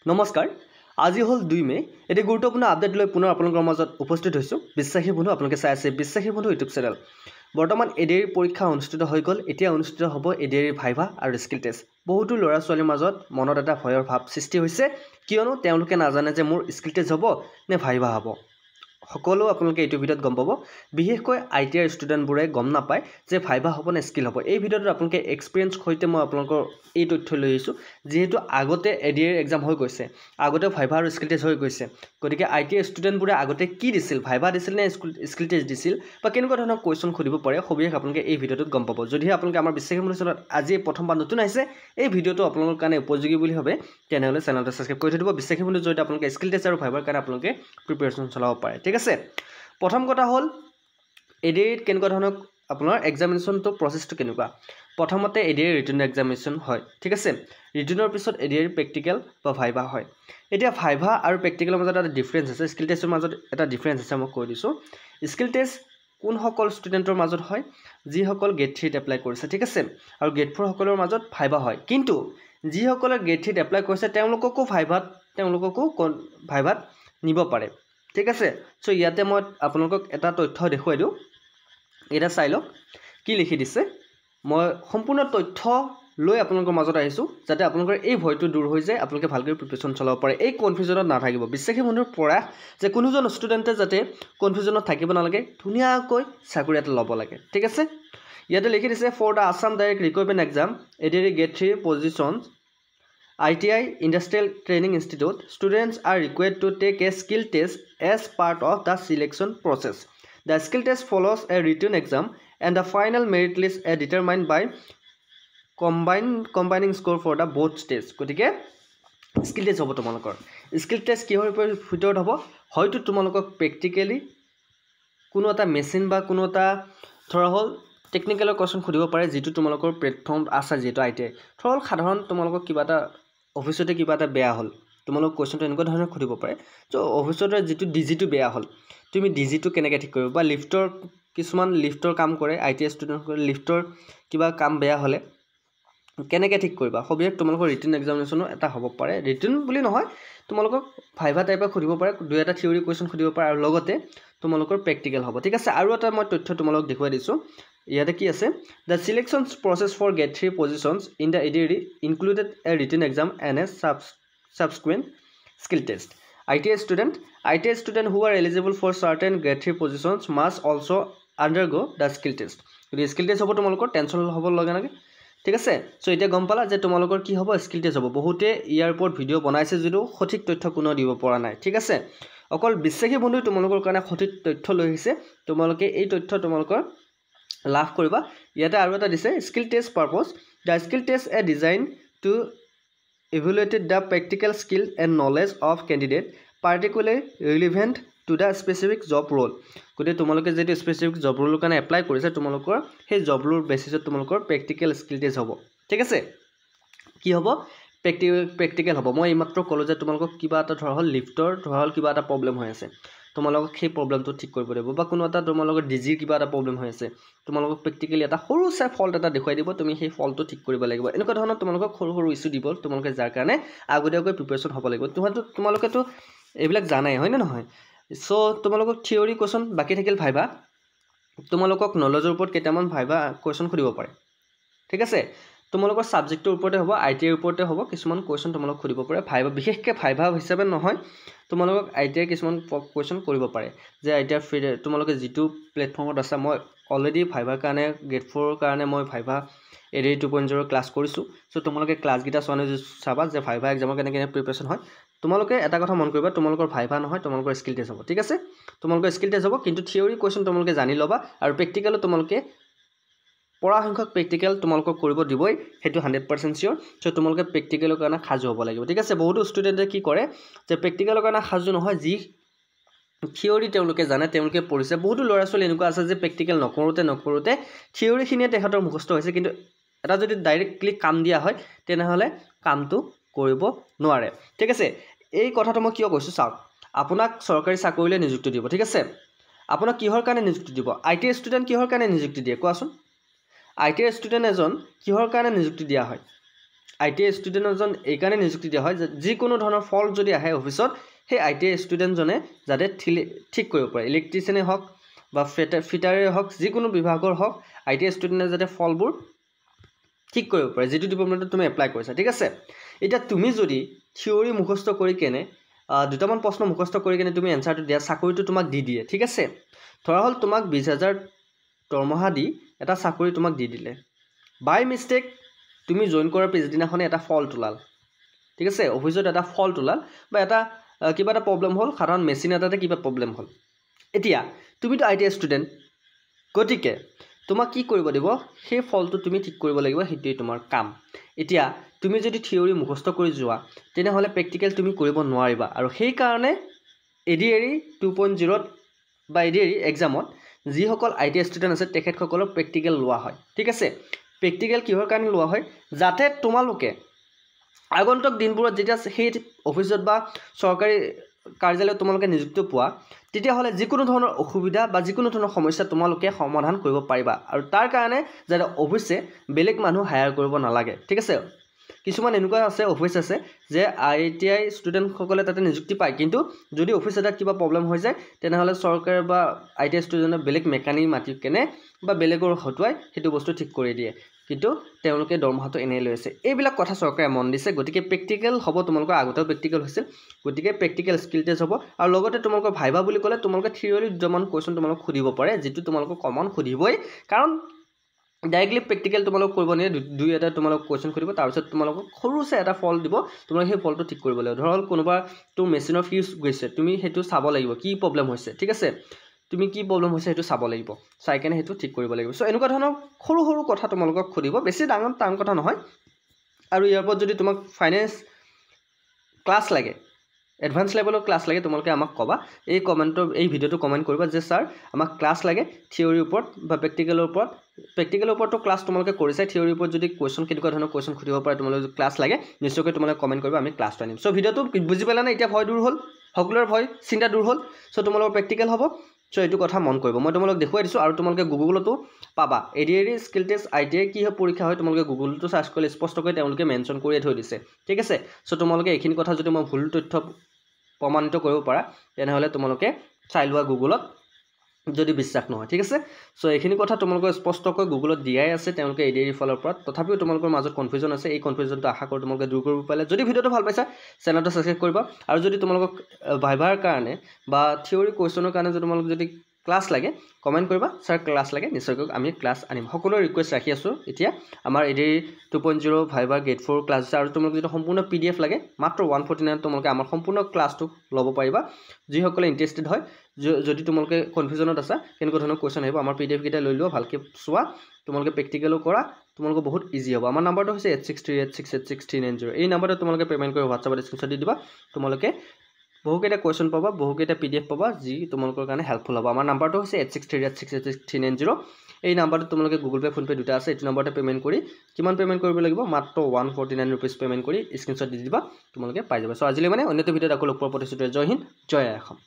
নমস্কাৰ আজি হল 2 মে এটি গুৰুত্বপূৰ্ণ আপডেট লৈ পুনৰ আপোনালোকৰ মাজত উপস্থিত হৈছো বিশ্বাসী বন্ধু আপোনালোকে চাই আছে বিশ্বাসী বন্ধু ইউটিউব চেনেল বৰ্তমান এডিআৰ পৰীক্ষা অনুষ্ঠিত হৈ গল এতিয়া অনুষ্ঠিত হ'ব এডিআৰ ভাইভা আৰু স্কিল টেষ্ট বহুতো ল'ৰা ছোৱালীৰ মাজত মনত এটা ভয়ৰ ভাৱ সৃষ্টি হৈছে কিয়নো তেওঁলোকে নাজানে যে মোৰ স্কিল টেষ্ট হ'ব নে ভাইভা হ'ব সকলো আপোনালোকে এইটো ভিডিঅ'ত গম পাব বিশেষকৈ আইটিআৰ ষ্টুডেণ্টবোৰে গম নাপায় যে ভাইভা হ'ব নে স্কিল হ'ব এই ভিডিঅ'টোত আপোনালোকে এক্সপিৰিয়েঞ্চ সৈতে মই আপোনালোকৰ এই তথ্য লৈ আহিছোঁ যেহেতু আগতে এডিআৰ এক্সাম হৈ গৈছে আগতে ভাইভা আৰু স্কিল টেষ্ট হৈ গৈছে গতিকে আইটিআৰ ষ্টুডেণ্টবোৰে আগতে কি দিছিল ভাইভা দিছিল নে স্কিল টেষ্ট দিছিল বা কেনেকুৱা ধৰণৰ কুৱেশ্যন সুধিব পাৰে সবিশেষ আপোনালোকে এই ভিডিঅ'টোত গম পাব যদিহে আপোনালোকে আমাৰ বিশ্বাসী বন্ধু চেনেলত আজি প্ৰথমবাৰ নতুন আহিছে এই ভিডিঅ'টো আপোনালোকৰ কাৰণে উপযোগী বুলি ভাবে তেনেহ'লে চেনেলটো ছাবস্ক্ৰাইব কৰি থৈ দিব বিশ্বাসী বন্ধুৰ জৰিয়তে আপোনালোকে স্কিল টেষ্ট আৰু ভাইভাৰ কাৰণে আপোনালোকে প্ৰিপেৰেশ্যন চলাব পাৰে ঠিক আছে প্ৰথম কথা হ'ল এডিআৰ কেনেকুৱা ধৰণৰ আপোনাৰ এক্সামিনেশ্যনটো প্ৰচেছটো কেনেকুৱা প্ৰথমতে এডিআৰ ৰিটেন এক্সামিনেশ্যন হয় ঠিক আছে ৰিটেনৰ পিছত এডিআৰ প্ৰেক্টিকেল বা ভাইভা হয় এতিয়া ভাইভা আৰু প্ৰেক্টিকেলৰ মাজত এটা ডিফাৰেন্স আছে স্কিল টেষ্টৰ মাজত এটা ডিফাৰেন্স আছে মই কৈ দিছোঁ স্কিল টেষ্ট কোনসকল ষ্টুডেণ্টৰ মাজত হয় যিসকল গেট 3 এপ্লাই কৰিছে ঠিক আছে আৰু গেট 4 সকলৰ মাজত ভাইভা হয় কিন্তু যিসকলে গেট 3 এপ্লাই কৰিছে তেওঁলোককো ভাইভাত নিব পাৰে ঠিক আছে সো ইয়াতে মই আপোনালোকক এটা তথ্য দেখুৱাই দিওঁ এটা চাই লওক কি লিখি দিছে মই সম্পূৰ্ণ তথ্য লৈ আপোনালোকৰ মাজত আহিছোঁ যাতে আপোনালোকৰ এই ভয়টো দূৰ হৈ যায় আপোনালোকে ভালকৈ প্ৰিপেৰেশ্যন চলাব পাৰে এই কনফিউজনত নাথাকিব বিশ্বাসী বন্ধুৰ পৰা যে কোনোজন ষ্টুডেণ্টে যাতে কনফিউজনত থাকিব নালাগে ধুনীয়াকৈ চাকৰি এটা ল'ব লাগে ঠিক আছে ইয়াতে লিখি দিছে for the Assam direct recruitment exam ADR get 3 positions ITI Industrial Training Institute students are required to take a skill test as part of the selection process. The skill test follows a written exam and the final merit list is determined by combining score for the both stages. গতিকে skill test হ'ব তোমালোকৰ skill test কিহৰ ভিতৰত হ'ব হয়তো তোমালোকক practically কোনো এটা মেচিন বা কোনো এটা ধৰা হ'ল টেকনিকেলৰ কোৱেশ্যন সুধিব পাৰে যেটো তোমালোকৰ প্লেটফৰ্ম আছে যেটো আইটিআই ধৰা হ'ল সাধাৰণ তোমালোকক কিবা এটা অফিসতে কিবা এটা বেয়া হল তোমালোক কোৱেশ্যনটো এনেকুৱা ধৰণৰ খুদিব পাৰে তো অফিসতে যেটো ডিজিটো বেয়া হল তুমি ডিজিটো কেনেকৈ ঠিক কৰিবা বা লিফটৰ কিছুমান লিফটৰ কাম কৰে আইটিআই ষ্টুডেণ্টসকলে লিফটৰ কিবা কাম বেয়া হলে কেনেকৈ ঠিক কৰিবা সবিশেষ তোমালোকৰ ৰিটেন এক্সামিনেশ্যনো এটা হ'ব পাৰে ৰিটেন বুলি নহয় তোমালোকক ভাইভা টাইপৰ খুদিব পাৰে দুই এটা থিওৰি কোৱেশ্যন খুদিব পাৰে আৰু লগতে তোমালোকৰ প্ৰেক্টিকেল হ'ব ঠিক আছে আৰু এটা মই তথ্য তোমালোক দেখুৱাই দিছোঁ ইয়াতে কি আছে the selection process for get 3 positions in the ADRE included a written exam and a subsequent skill test ITI student who are eligible for certain get 3 positions must also undergo the skill test the skill test হ'ব তোমালোকৰ tension হ'ব লগা নাগে ঠিক আছে so এটা গম পালা যে তোমালোকৰ কি হ'ব স্কিল টেষ্ট হ'ব বহুতে ইয়াৰ ওপৰত ভিডিও বনাইছে যদিও সঠিক তথ্য কোনো দিব পৰা নাই ঠিক আছে অকল বিশ্বাসী বন্ধু তোমালোকৰ কাৰণে সঠিক তথ্য লৈ আহিছে তোমালোকে এই তথ্য তোমালোকৰ লাভ কৰিবা ইয়াতে আৰু এটা দিছে skill test purpose the skill test a design to evaluate the practical skill and knowledge of candidate particularly relevant to the specific job role গতিকে তোমালোকে যদি স্পেচিফিক জব ৰোলৰ কাৰণে এপ্লাই কৰিছে তোমালোকৰ সেই জব ৰোল বেচিছত তোমালোকৰ প্ৰেক্টিকেল স্কিল টেষ্ট হ'ব ঠিক আছে কি হ'ব প্ৰেক্টিকেল হ'ব মই এইমাত্ৰ ক'লো যে তোমালোকক কিবা এটা ধৰা হ'ল লিফটৰ ধৰা হ'ল কিবা এটা প্ৰব্লেম হৈ আছে তোমালোকক সেই প্ৰব্লেমটো ঠিক কৰিব লাগিব বা কোনো এটা তোমালোকৰ ডিজিৰ কিবা এটা প্ৰব্লেম হৈ আছে তোমালোকক প্ৰেক্টিকেলি এটা সৰু চাই ফল্ট এটা দেখুৱাই দিব তুমি সেই ফল্টটো ঠিক কৰিব লাগিব এনেকুৱা ধৰণৰ তোমালোকক সৰু সৰু ইস্যু দিব তোমালোকে যাৰ কাৰণে আগতীয়াকৈ প্ৰিপেৰেশ্যন হ'ব লাগিব তোমালোকেতো এইবিলাক জানাই হয় নে নহয় সো তোমালোকক থিওৰি কোৱেশ্যন বাকি থাকিল ভাইভা তোমালোকক নলেজৰ ওপৰত কেইটামান ভাইভা কোৱেশ্যন সুধিব পাৰে ঠিক আছে তোমালোকৰ সাবজেক্টৰ ওপৰতে হ'ব আইটিআইৰ ওপৰতে হ'ব কিছুমান কোৱেশ্যন তোমালোক সুধিব পাৰে ভাইভা বিশেষকৈ ভাইভা হিচাপে নহয় তোমালোকক আইটিআই কিছুমান কোৱেশ্যন কৰিব পাৰে যে আইটিআই ফ্ৰী তোমালোকে যেটো প্লেটফৰ্মত আছে মই অলৰেডি ভাইভাৰ কাৰণে গেট 4 কাৰণে মই ভাইভা এডিআই 2.0 ক্লাছ কৰিছোঁ সো তোমালোকে ক্লাছ গিটা চাবা যে ভাইভা এক্সামৰ কেনেকৈ প্ৰিপেৰেশ্যন হয় তোমালোকে এটা কথা মন কৰিবা তোমালোকৰ ভাইভা নহয় তোমালোকৰ স্কিল টেষ্ট হ'ব ঠিক আছে তোমালোকৰ স্কিল টেষ্ট হ'ব কিন্তু থিওৰি কোৱেশ্যন তোমালোকে জানি ল'বা আৰু প্ৰেক্টিকেলো তোমালোকে পৰা সংখ্যক প্ৰেক্টিকেল তোমালোকক কৰিব দিবই হেতু 100% সিওৰ সো তোমালোকে প্ৰেক্টিকেলৰ কাৰণে সাজু হ'ব লাগিব ঠিক আছে বহুত ষ্টুডেণ্টে কি কৰে যে প্ৰেক্টিকেলৰ কাৰণে সাজু নহয় যি থিওৰি তেওঁলোকে জানে তেওঁলোকে পঢ়িছে বহুতো ল'ৰা ছোৱালী এনেকুৱা আছে যে প্ৰেক্টিকেল নকৰোতে থিওৰিখিনিয়ে তেখেতৰ মুখস্থ হৈছে কিন্তু এটা যদি ডাইৰেক্টলি কাম দিয়া হয় তেনেহলে কামটো কৰিব নোৱাৰে ঠিক আছে এই কথাটো মই কিয় কৈছো চাওক আপোনাক চৰকাৰী চাকৰিলৈ নিযুক্তি দিব ঠিক আছে আপোনাক কিহৰ কাৰণে নিযুক্তি দিব আইটিআই ষ্টুডেণ্ট কিহৰ কাৰণে নিযুক্তি দিয়ে কোৱাচোন আইটিআই ষ্টুডেণ্ট এজন কিহৰ কাৰণে নিযুক্তি দিয়া হয় ITI ষ্টুডেণ্ট এজন এইকাৰণে নিযুক্তি দিয়া হয় যে যিকোনো ধৰণৰ ফল্ট যদি আহে অফিচত সেই ITI ষ্টুডেণ্টজনে যাতে ঠিক কৰিব পাৰে ইলেক্ট্ৰিচিয়ানে হওক বা ফিটাৰে হওক যিকোনো বিভাগৰ হওক ITI ষ্টুডেণ্টে যাতে ফল্টবোৰ ঠিক কৰিব পাৰে যিটো ডিপাৰ্টমেণ্টত তুমি এপ্লাই কৰিছা ঠিক আছে এতিয়া তুমি যদি থিওৰি মুখস্থ কৰি কেনে দুটামান প্ৰশ্ন মুখস্থ কৰি কেনে তুমি এনসাৰটো দিয়া চাকৰিটো তোমাক দি দিয়ে ঠিক আছে ধৰা হল তোমাক 20000 দৰমহা দি এটা চাকৰি তোমাক দি দিলে বাই মিস্টেক তুমি জয়েন কৰাৰ পিছদিনাখনে এটা ফল্ট ওলাল ঠিক আছে অফিচত এটা ফল্ট ওলাল বা এটা কিবা এটা প্ৰবলেম হ'ল সাধাৰণ মেচিন এটাতে কিবা প্ৰবলেম হ'ল এতিয়া তুমিতো ITI ষ্টুডেণ্ট গতিকে তোমাক কি কৰিব দিব সেই ফল্টটো তুমি ঠিক কৰিব লাগিব হেতুই তোমাৰ কাম এতিয়া তুমি যদি থিওৰি মুখস্থ কৰি যোৱা তেনেহলে প্ৰেক্টিকেল তুমি কৰিব নোৱাৰিবা আৰু সেই কাৰণে ADARE 2.0 বা ADARE এক্সামত যি সকল ITI ষ্টুডেণ্ট আছে তেখেতসকলৰ প্ৰেক্টিকেল লোৱা হয় ঠিক আছে প্ৰেক্টিকেল কিহৰ কাৰণে লোৱা হয় যাতে তোমালোকে আগন্তুক দিনবোৰত যেতিয়া সেই অফিচত বা চৰকাৰী কাৰ্যালয়ত তোমালোকে নিযুক্তি পোৱা তেতিয়া হলে যিকোনো ধৰণৰ অসুবিধা বা যিকোনো ধৰণৰ সমস্যা তোমালোকে সমাধান কৰিব পাৰিবা আৰু তাৰ কাৰণে যাতে অফিচে বেলেগ মানুহ হায়াৰ কৰিব নালাগে ঠিক আছে কিছুমান এনেকুৱা আছে অফিচ আছে যে ITI ষ্টুডেণ্ট সকলে তাতে নিযুক্তি পায় কিন্তু যদি অফিচ এটা কিবা প্ৰবলেম হৈ যায় তেনেহলে চৰকাৰ বা ITI ষ্টুডেণ্টে বেলেগ মেকানিক মাতি কেনে বা বেলেগৰ হতুৱাই হেতু বস্তু ঠিক কৰি দিয়ে কিন্তু তেওঁলোকে দৰমহাটো এনে লৈ আছে এইবিলাক কথা চৰকাৰে মন দিছে গতিকে প্ৰেক্টিকেল হ'ব তোমালোকৰ আগতেও প্ৰেক্টিকেল হৈছিল গতিকে প্ৰেক্টিকেল স্কিল টেষ্ট হ'ব আৰু লগতে তোমালোকৰ ভাইবা বুলি ক'লে তোমালোকে থিওৰি দুটামান কোৱেশ্চন তোমালোক খুদিব পাৰে যেটো তোমালোকৰ কমন খুদিবই কাৰণ ডাইৰেক্টলি প্ৰেক্টিকেল তোমালোক কৰিব নিয়ে দুই এটা তোমালোক কোৱেশ্চন খুদিব তাৰ পিছত তোমালোক সৰুছে এটা ফল দিব তোমালোক সেই ফলটো ঠিক কৰিব লাগিব ধৰল কোনোবা তো মেচিনৰ ফিউজ গৈছে তুমি হেতু চাব লাগিব কি প্ৰবলেম হৈছে ঠিক আছে তুমি কি প্ৰবলেম হৈছে হেতু চাব লাগিব চাই কেনে হেতু ঠিক কৰিব লাগিব সো এনেকুৱা ধৰণৰ সৰু সৰু কথা তোমালোকক খুদিব বেছি ডাঙৰ টান কথা নহয় আৰু ইয়াৰ ওপৰত যদি তোমাক ফাইনান্স ক্লাছ লাগে এডভান্স লেভেলৰ ক্লাছ লাগে তোমালোকে আমাক কবা এই কমেন্টৰ এই ভিডিওটো কমেন্ট কৰিবা যে স্যাৰ আমাক ক্লাছ লাগে থিওৰিৰ ওপৰত বা প্ৰেক্টিকেলৰ ওপৰতো ক্লাছ তোমালোকে কৰিছে থিওৰিৰ ওপৰত যদি কোৱেশ্চন কেনেকুৱা ধৰণৰ কোৱেশ্চন খুদিব পাৰে তোমালোকে ক্লাছ লাগে নিশ্চয়কৈ তোমালোকে কমেন্ট কৰিবা আমি ক্লাছটো আনিম সো ভিডিওটো বুজি পালা না এতিয়া ভয় দূৰ হ'ল সকলোৰ ভয় চিন্তা দূৰ হ'ল সো তোমালোকৰ প্ৰেক্টিকেল হ'ব সো এইটো কথা মন কৰিব মই তোমালোক দেখুৱাই দিছো আৰু তোমালোকে গুগলতো পাবা ADARE স্কিল টেষ্ট ITI কি হয় পৰীক্ষা হয় তোমালোকে গুগলতো সাৰ্চ কৰিলে স্পষ্টকৈ তেওঁলোকে মেনশন কৰি থৈ দিছে ঠিক আছে সো তোমালোকে এইখিনি কথা যদি মই ভুল তথ্য প্ৰমাণিত কৰিব পাৰা তেনেহলে তোমালোকে চাই লোৱা গুগলত যদি বিশ্বাস নহয় ঠিক আছে সো এইখিনি কথা তোমালোকে স্পষ্টকৈ গুগলত দিয়াই আছে তেওঁলোকে ADARE ফলৰ পৰা তথাপিও তোমালোকৰ মাজত কনফিউজন আছে এই কনফিউজনটো আশা কৰোঁ তোমালোকে দূৰ কৰিব পাৰিলে যদি ভিডিওটো ভাল পাইছা চেনেলটো সাবস্ক্ৰাইব কৰিবা আৰু যদি তোমালোকক ভাইভাৰ কাৰণে বা থিওৰি কোৱেশ্চনৰ কাৰণে যদি তোমালোক যদি ক্লাছ লাগে কমেন্ট কৰিবা স্যাৰ ক্লাছ লাগে নিশ্চয়কৈ আমি ক্লাছ আনিম সকলো ৰিকুৱেষ্ট ৰাখি আছো এতিয়া আমাৰ ADARE 2.0 ভাইভাৰ গেট 4 ক্লাছ আছে আৰু তোমালোক যদি সম্পূৰ্ণ PDF লাগে মাত্ৰ 149 তোমালোকে আমাৰ সম্পূৰ্ণ ক্লাছটো ল'ব পাৰিবা যি সকলে ইন্টাৰেষ্টেড হয় যদি তোমালোকে কনফিউজনত আছে কেনেকুৱা ধৰণৰ কোৱেশ্চন আহিব আমাৰ PDF কেইটা লৈ লোৱা ভালকে চোৱা তোমালোকে প্ৰেক্টিকেলো কৰা তোমালোকৰ বহুত ইজি হ'ব আমাৰ নাম্বাৰটো হৈছে 8638686390 এই নাম্বাৰটো তোমালোকে পেমেন্ট কৰি WhatsApp স্ক্ৰিনশ্বট দি দিবা তোমালোকে বহুকেইটা কোৱেশ্চন পাবা বহুকেইটা PDF পাবা যি তোমালোকৰ কাৰণে হেল্পফুল হ'ব আমাৰ নাম্বাৰটো হৈছে 8638686390 এই নাম্বাৰটো তোমালোকে গুগল পে ফোন পে দুটা আছে এই নাম্বাৰতে পেমেন্ট কৰি কিমান পেমেন্ট কৰিব লাগিব মাত্ৰ 149 रुपीस পেমেন্ট কৰি স্ক্ৰিনশ্বট দি দিবা তোমালোকে পাই যাবা সো আজিলৈ মানে অন্যটো ভিডিওত আকৌ লগ পোৱাৰ প্ৰতিশ্ৰুতি জয় হিন্দ জয় অসম